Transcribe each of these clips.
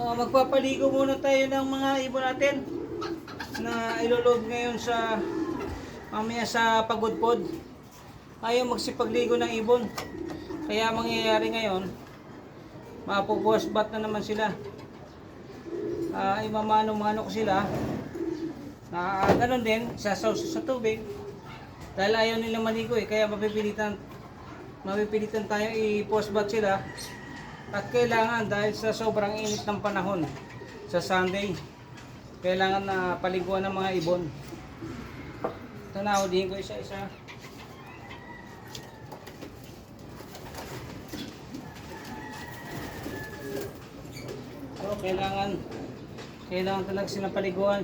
Magpapaligo muna tayo ng mga ibon natin na iloload ngayon sa mamaya sa pagudpod. Ayaw magsipagligo ng ibon. Kaya mangyayari ngayon, mapupuwas bat na naman sila. Imamano-mano ko sila. Ganon din, sasaw sa tubig. Dahil ayaw nila maligo kaya mapipilitan tayo i-post bat sila. At kailangan dahil sa sobrang init ng panahon sa Sunday, kailangan na paliguan ng mga ibon. Tanawin ko isa-isa. So kailangan talaga silang paliguan.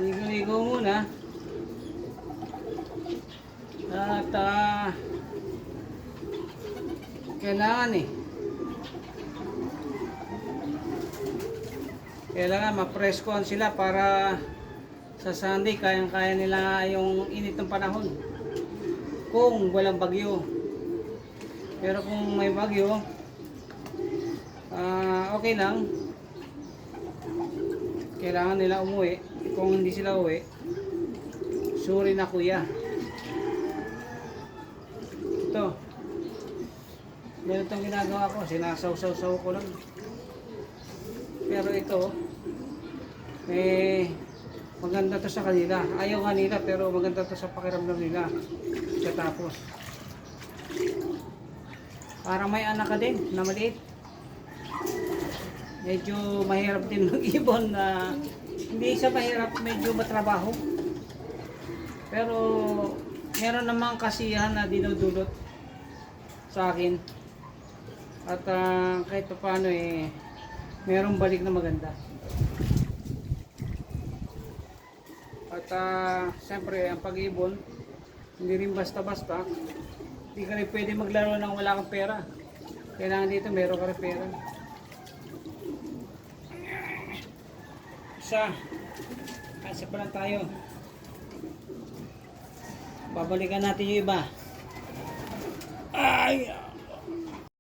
Ligo-ligo muna. At kailangan mapreskohan sila para sa Sunday kayang-kaya nila yung init ng panahon kung walang bagyo. Pero kung may bagyo, okay lang, kailangan nila umuwi. Kung hindi sila uwi, sorry na kuya. Ito, meron itong ginagawa ko, sinasaw-saw ko lang. Pero ito, maganda to sa kanila. Ayaw nga nila, pero maganda to sa pakiramdam nila. Katapos, parang may anak ka din na maliit. Medyo mahirap din mag-ibon na hindi siya mahirap, medyo matrabaho. Pero meron namang kasiyahan na dinudulot sa akin. At kahit pa paano merong balik na maganda. At siyempre ang pag-ibon hindi rin basta-basta. Hindi ka rin pwede maglaro nang wala kang pera. Kailangan dito meron ka rin pera. Isa pa lang tayo. Babalikan natin yung iba. Ay!